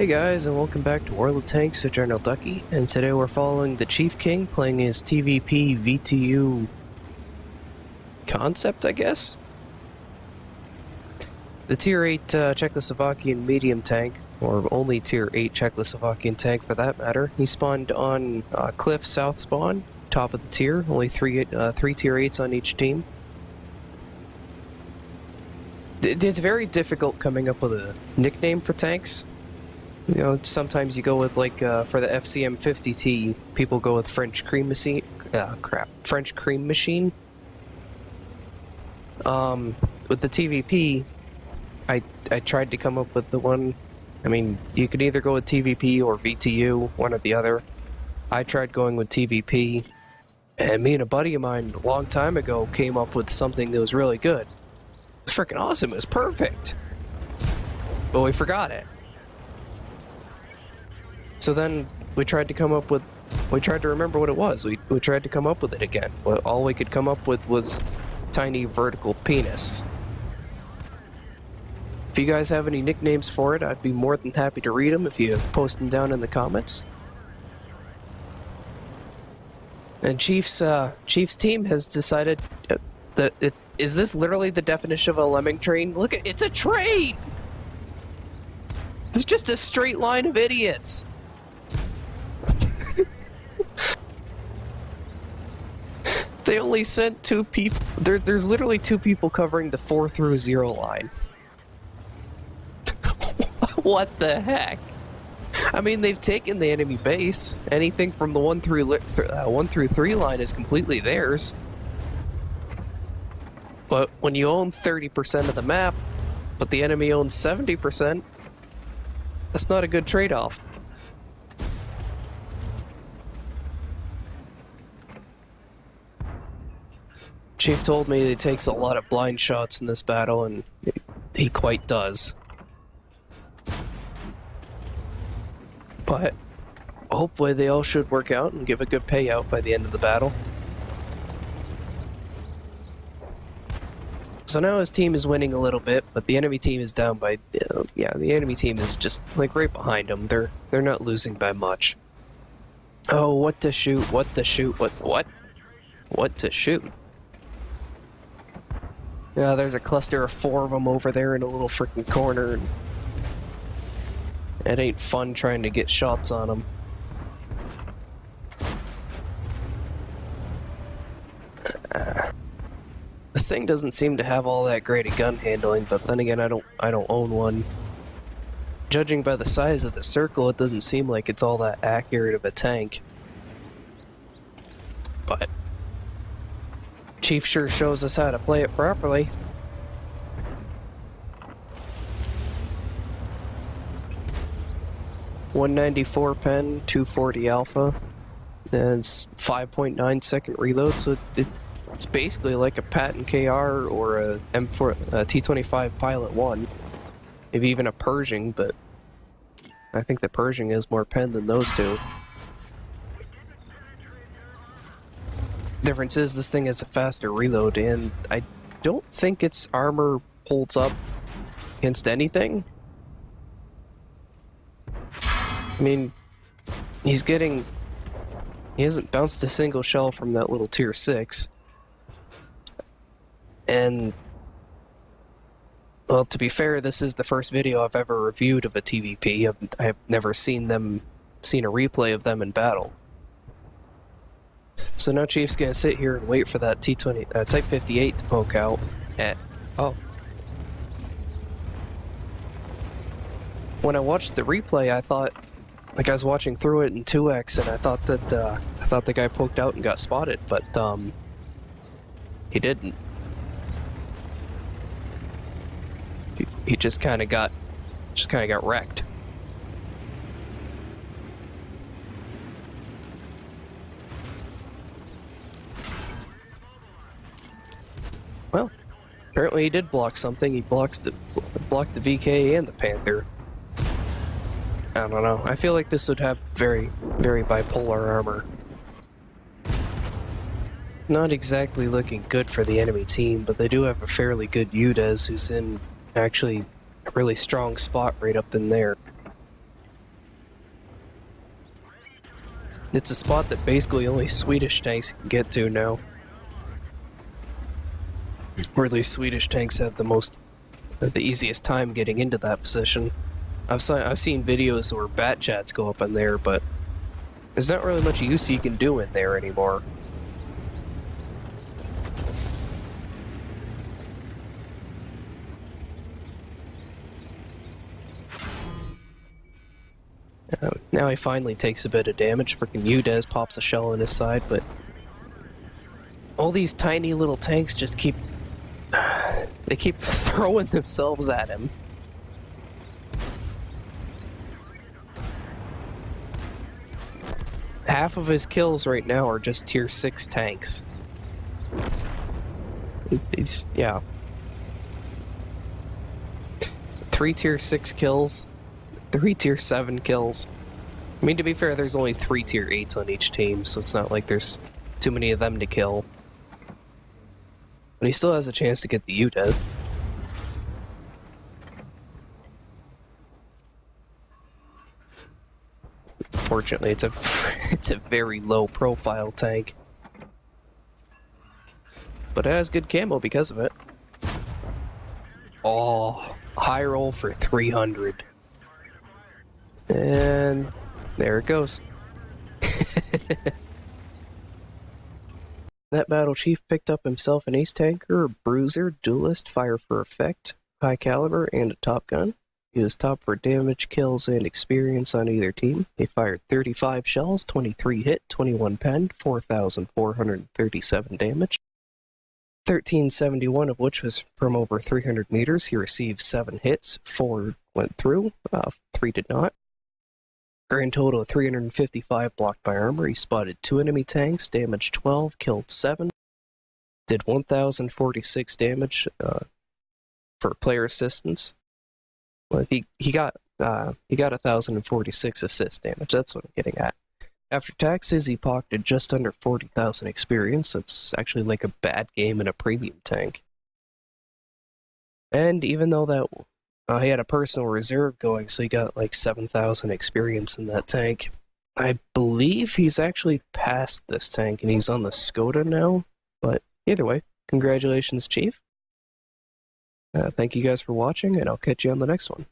Hey guys, and welcome back to World of Tanks with General Ducky, and today we're following the TVP playing his TVP VTU concept, I guess? The Tier 8 Czechoslovakian medium tank, or only Tier 8 Czechoslovakian tank for that matter. He spawned on Cliff South spawn, top of the tier, only three Tier 8s on each team. It's very difficult coming up with a nickname for tanks. You know, sometimes you go with, like, for the FCM 50T, people go with French Cream Machine. French Cream Machine. With the TVP, I tried to come up with the one. I mean, you could either go with TVP or VTU, one or the other. I tried going with TVP, and me and a buddy of mine a long time ago came up with something that was really good. It was freaking awesome. It was perfect. But we forgot it. So then we tried to come up with, we tried to remember what it was. We tried to come up with it again. Well, all we could come up with was Tin Vertical Penis. If you guys have any nicknames for it, I'd be more than happy to read them if you post them down in the comments. And Chief's team has decided that is this literally the definition of a lemming train? Look at it's a train. It's just a straight line of idiots. They only sent 2 people. There's literally 2 people covering the 4 through 0 line. What the heck? I mean, they've taken the enemy base. Anything from the 1 through 3 line is completely theirs. But when you own 30% of the map, but the enemy owns 70%, that's not a good trade-off. Chief told me that it takes a lot of blind shots in this battle, and he quite does. But hopefully they all should work out and give a good payout by the end of the battle. So now his team is winning a little bit, but the enemy team is down by, yeah, the enemy team is just like right behind them. They're not losing by much. Oh, what to shoot? What to shoot? What to shoot? Yeah, there's a cluster of 4 of them over there in a little freaking corner. And it ain't fun trying to get shots on them. This thing doesn't seem to have all that great a gun handling, but then again, I don't own one. Judging by the size of the circle, it doesn't seem like it's all that accurate of a tank. But Chief sure shows us how to play it properly. .194 pen, 240 alpha, and it's 5.9 second reload, so it's basically like a Patton KR or a T25 Pilot 1. Maybe even a Pershing, but I think the Pershing has more pen than those two. Difference is this thing has a faster reload, and I don't think its armor holds up against anything. I mean, he hasn't bounced a single shell from that little tier 6. And, well, to be fair, this is the first video I've ever reviewed of a TVP. I've never seen a replay of them in battle. So now Chief's gonna sit here and wait for that Type 58 to poke out. Oh. When I watched the replay, I thought, like I was watching through it in 2x, and I thought the guy poked out and got spotted, but he didn't. He just kind of got wrecked. Well, apparently he did block something. He blocked the VK and the Panther. I don't know. I feel like this would have very, very bipolar armor. Not exactly looking good for the enemy team, but they do have a fairly good UDES who's in actually a really strong spot right up in there. It's a spot that basically only Swedish tanks can get to now. Or at least Swedish tanks have the easiest time getting into that position. I've seen videos where bat chats go up in there, but there's not really much use you can do in there anymore. Now he finally takes a bit of damage. Freaking Udez pops a shell in his side, but all these tiny little tanks just keep throwing themselves at him. Half of his kills right now are just tier 6 tanks. Yeah. 3 tier 6 kills, 3 tier 7 kills. I mean, to be fair, there's only 3 tier 8s on each team, so it's not like there's too many of them to kill. But he still has a chance to get the UDEV. Fortunately, it's a very low profile tank. But it has good camo because of it. Oh, high roll for 300. And there it goes. That battle chief picked up himself an ace tanker, bruiser, duelist, fire for effect, high caliber, and a top gun. He was top for damage, kills, and experience on either team. He fired 35 shells, 23 hit, 21 penned, 4,437 damage. 1371 of which was from over 300 meters. He received 7 hits, 4 went through, 3 did not. Grand total of 355 blocked by armor. He spotted 2 enemy tanks, damaged 12, killed 7. Did 1,046 damage for player assistance. Well, he got 1,046 assist damage. That's what I'm getting at. After taxes, he pocketed just under 40,000 experience. That's actually like a bad game in a premium tank. And even though that he had a personal reserve going, so he got like 7,000 experience in that tank. I believe he's actually past this tank and he's on the Skoda now. But either way, congratulations, Chief. Thank you guys for watching, and I'll catch you on the next one.